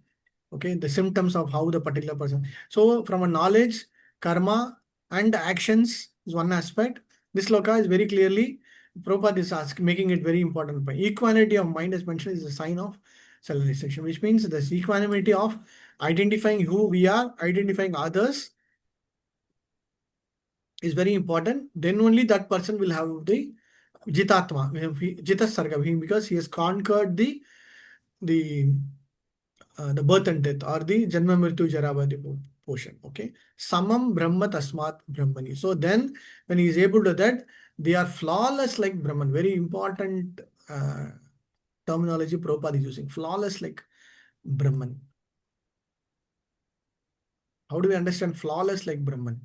Okay, the symptoms of how the particular person. So from a knowledge, karma, and actions is one aspect. This loka is very clearly, Prabhupada is making it very important point. Equanimity of mind, as mentioned, is a sign of self-realization, which means this equanimity of identifying who we are, identifying others is very important. Then only that person will have the Jitatma, Jitasarga, because he has conquered the birth and death, or the Janma Mrityu Jaravadi portion. Okay. Samam Brahma Tasmat Brahmani. So then when he is able to that, they are flawless like Brahman. Very important terminology Prabhupada is using. Flawless like Brahman. How do we understand flawless like Brahman?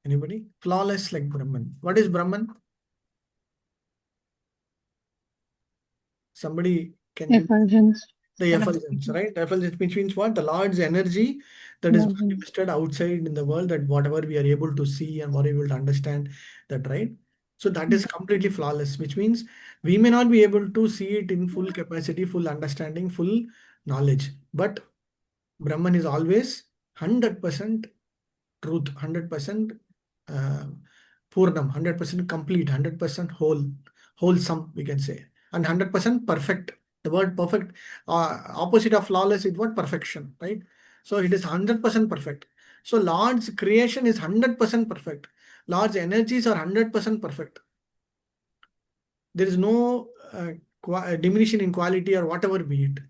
Anybody? Flawless like Brahman. What is Brahman? Somebody can tell. Effulgence. The effulgence, right? Effulgence, which means what? The Lord's energy that is manifested outside in the world, that whatever we are able to see and what we able to understand, that, right? So that is completely flawless, which means we may not be able to see it in full capacity, full understanding, full knowledge. But Brahman is always 100% truth, 100% Purnam, 100% complete, 100% wholesome, we can say, and 100% perfect. The word perfect, opposite of flawless is what? Perfection, right? So it is 100% perfect. So Lord's creation is 100% perfect. Lord's energies are 100% perfect. There is no diminution in quality or whatever be it.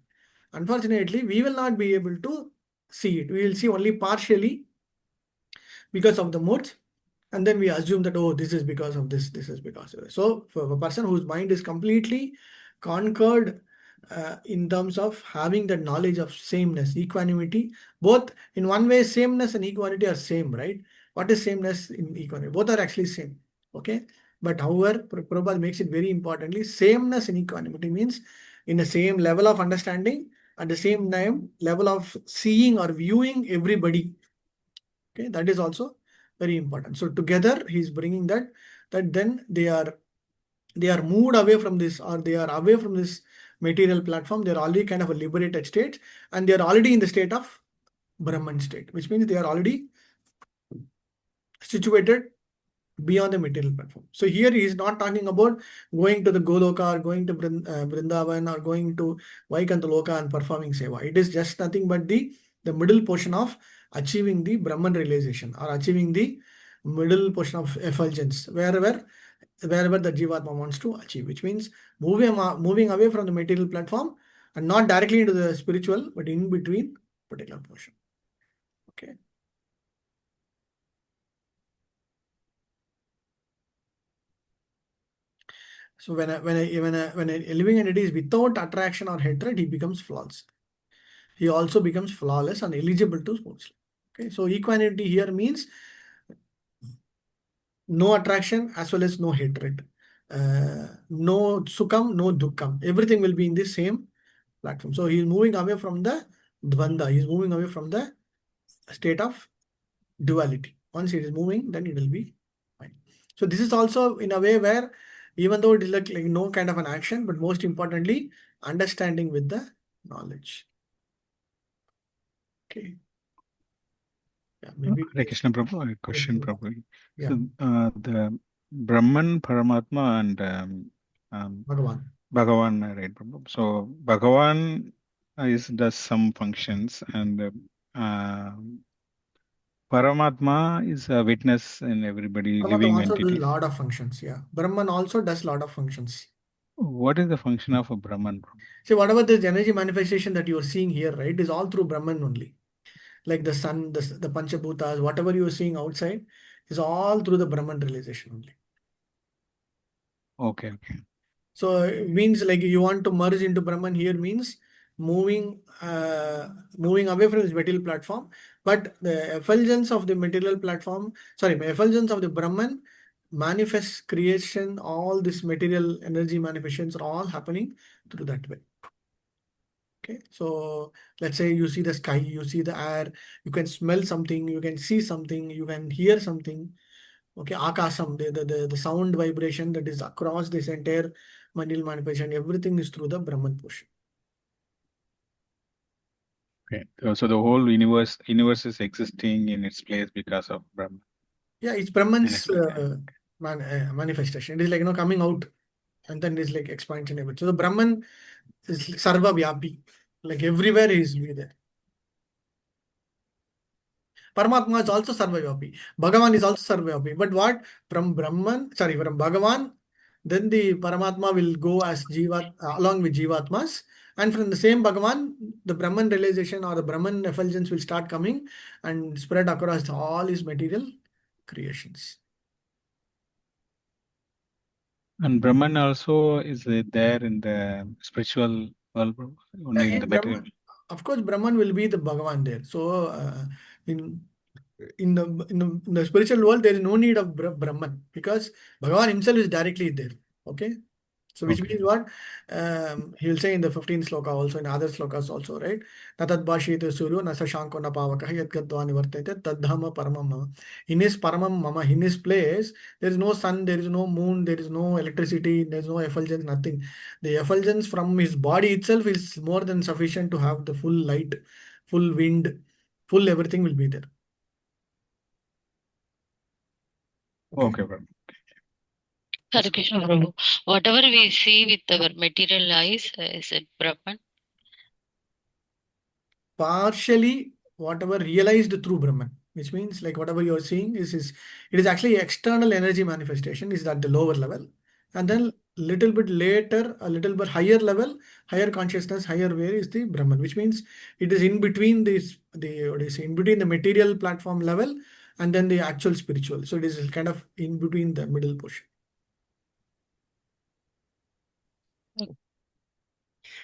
Unfortunately, we will not be able to see it. We will see only partially because of the modes. And then we assume that, oh, this is because of this is because of this. So for a person whose mind is completely conquered in terms of having the knowledge of sameness, equanimity, both in one way, sameness and equality are same, right? What is sameness in equanimity? Both are actually same, okay? But however, Prabhupada makes it very importantly, sameness in equanimity means in the same level of understanding, at the same time, level of seeing or viewing everybody. Okay, that is also very important. So together he's bringing that then they are moved away from this, or they are away from this material platform. They're already kind of a liberated state, and they're already in the state of Brahman state, which means they are already situated beyond the material platform. So here he is not talking about going to the Goloka or going to Vrindavan or going to Vaikanta Loka and performing seva. It is just nothing but the middle portion of achieving the Brahman realization, or achieving the middle portion of effulgence, wherever the Jivatma wants to achieve, which means moving away from the material platform and not directly into the spiritual, but in between particular portion. Okay. So when a living entity is without attraction or hatred, he becomes flawless. He also becomes flawless and eligible to sports. Okay, so equanimity here means no attraction as well as no hatred. no sukham, no dukkham. Everything will be in the same platform. So he is moving away from the dvanda. He is moving away from the state of duality. Once it is moving, then it will be fine. So this is also in a way where even though it is like no kind of an action, but most importantly, understanding with the knowledge. Okay. Yeah, maybe. Hare Krishna Prabhu, a question probably. Yeah. So the Brahman, Paramatma, and Bhagavan. Bhagavan, right, Prabhu? So Bhagavan does some functions, and Paramatma is a witness in everybody Paramatma living also does a entities. lot of functions. Yeah. Brahman also does a lot of functions. What is the function of a Brahman? See, whatever this energy manifestation that you are seeing here, right, is all through Brahman only. Like the sun, the Panchabhutas, whatever you are seeing outside is all through the Brahman realization only. Okay, okay. So it means like you want to merge into Brahman here means moving moving away from this material platform. But the effulgence of the material platform, sorry, effulgence of the Brahman manifests creation, all this material energy manifestations are all happening through that way. Okay, so let's say you see the sky, you see the air, you can smell something, you can see something, you can hear something. Okay, akasam, the sound vibration that is across this entire material manifestation, everything is through the Brahman portion. Okay. So the whole universe is existing in its place because of Brahman. Yeah, it's In Brahman's its place. manifestation. It is like coming out and then it's like expansion of it. So the Brahman is sarva vyapi, like everywhere he is there. Paramatma is also Sarvavyapi. Bhagavan is also Sarvavyapi. But what? From Bhagavan, then the Paramatma will go as Jivat along with Jivatmas. And from the same Bhagavan, the Brahman realization or the Brahman effulgence will start coming and spread across all his material creations. And Brahman also is there in the spiritual world, bro? Only in the material. Of course, Brahman will be the Bhagavan there. So in in the spiritual world, there is no need of Brahman because Bhagavan himself is directly there. Okay. So which means what? He will say in the 15th sloka also, in other slokas also, right? Natad bhashite suryo nasa shanko na pavakah yad gadva nivartate tadhama paramam mama. In his paramam mama, in his place, there is no sun, there is no moon, there is no electricity, there is no effulgence, nothing. The effulgence from his body itself is more than sufficient to have the full light, full wind, full everything will be there. Okay, bro. Hare Krishna Prabhu. Whatever we see with our material eyes, is it Brahman? Partially whatever realized through Brahman, which means like whatever you're seeing is it is actually external energy manifestation is at the lower level, and then little bit later, a little bit higher level, higher consciousness, higher way is the Brahman, which means it is in between what do you say, in between the material platform level and then the actual spiritual. So it is kind of in between the middle portion.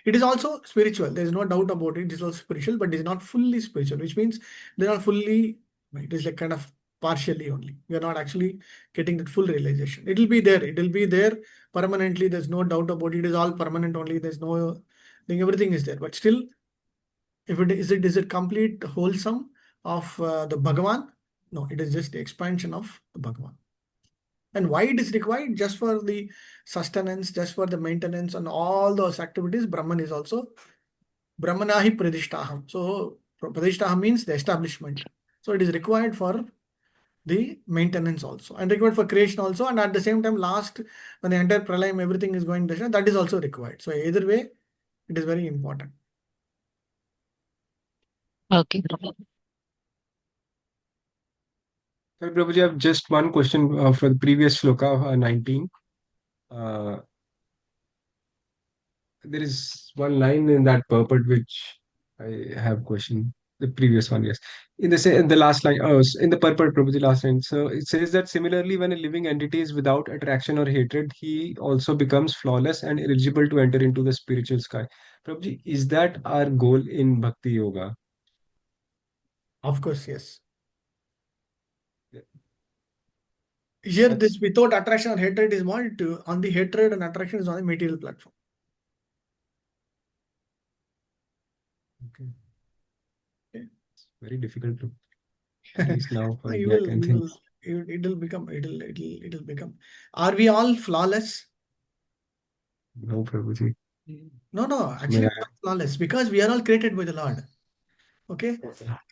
It is also spiritual. There is no doubt about it. It is also spiritual, but it is not fully spiritual, which means they are fully, it is like kind of partially only. We are not actually getting that full realization. It will be there. It will be there permanently. There's no doubt about it. It is all permanent only. There's no thing. Everything is there. But still, if is it complete wholesome of the Bhagavan? No, it is just the expansion of the Bhagavan. And why it is required? Just for the sustenance, just for the maintenance and all those activities, Brahman is also Brahmanahi Pradishtaham. So Pradishtaham means the establishment. So it is required for the maintenance also and required for creation also. And at the same time, last when the entire pralayam, everything is going to that is also required. So either way, it is very important. Okay, Prabhu. Sorry, Prabhuji, I have just one question for the previous sloka 19. There is one line in that purport which I have question. The previous one, yes. In the last line, in the purport, Prabhuji, last line. So it says that similarly, when a living entity is without attraction or hatred, he also becomes flawless and eligible to enter into the spiritual sky. Prabhuji, is that our goal in Bhakti Yoga? Of course, yes. Here, That's- this without attraction or hatred is what? On the hatred and attraction is on the material platform. Okay. Okay. It's very difficult to, at least now for You me, I will, can you think. will, it'll become, it'll become. Are we all flawless? No, Prabhuji. No, I actually, mean, we are flawless because we are all created by the Lord. Okay,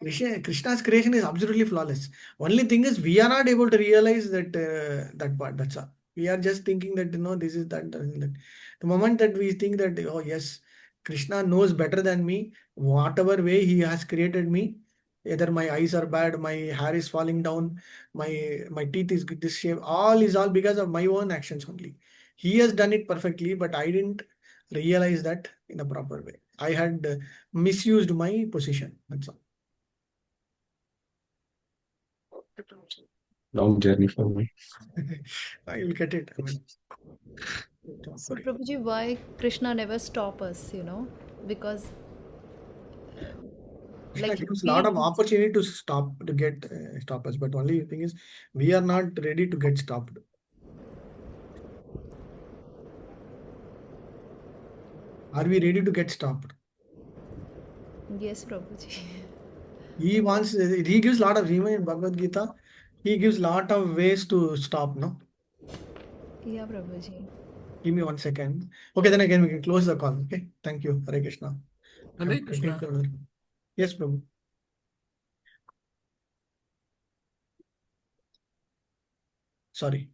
Krishna's creation is absolutely flawless. Only thing is we are not able to realize that that part. That's all. We are just thinking that this is that, that. The moment that we think that oh yes, Krishna knows better than me. Whatever way he has created me, either my eyes are bad, my hair is falling down, my teeth is this shape. All is all because of my own actions only. He has done it perfectly, but I didn't realize that in a proper way. I had misused my position. That's all. long journey for me. I will get it. I mean, don't So worry. Prabhuji, why Krishna never stop us? Because Krishna like gives a lot of opportunity to stop us, but only thing is we are not ready to get stopped. Are we ready to get stopped? yes, Prabhuji. He gives a lot of, even in Bhagavad Gita, he gives a lot of ways to stop, no? Yeah, Prabhuji. Give me 1 second. Okay, then again we can close the call. Okay, thank you. Hare Krishna. Hare Krishna. Yes, Prabhu. Sorry.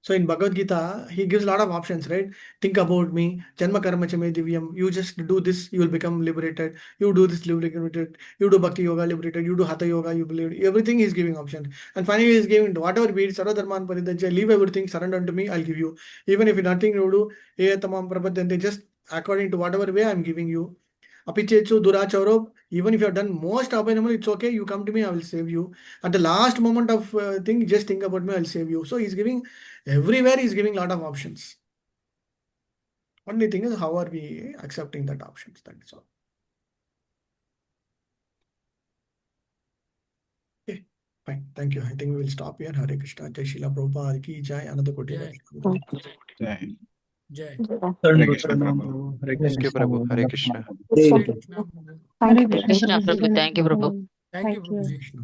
So in Bhagavad Gita, he gives a lot of options, right? Think about me. Janma karma chame divyam. You just do this, you will become liberated. You do this, liberated. You do bhakti yoga, liberated. You do hatha yoga, you believe. Everything he's giving option. And finally, he's giving whatever be it, sarva dharman paridhya. Leave everything, surrender unto me, I'll give you. Even if nothing you do, ye tamam prabhadyante, just according to whatever way I'm giving you. Apichetsu duracharo, even if you have done most abominable, it's okay. You come to me, I will save you. At the last moment of thing, just think about me, I'll save you. So he's giving everywhere, he's giving a lot of options. Only thing is, how are we accepting that options? That is all. Okay, fine. Thank you. I think we will stop here. Hare Krishna. Jai Shila Prabhupada ki jai. Ananda Koti Jai. Jai. Jai. Hare Krishna, Prabhu. Thank you, Prabhu. Hare Krishna. Hare Krishna. Hare Krishna Prabhu. Thank you, Prabhu. Thank you, Thank you. Prabhuji. Krishna.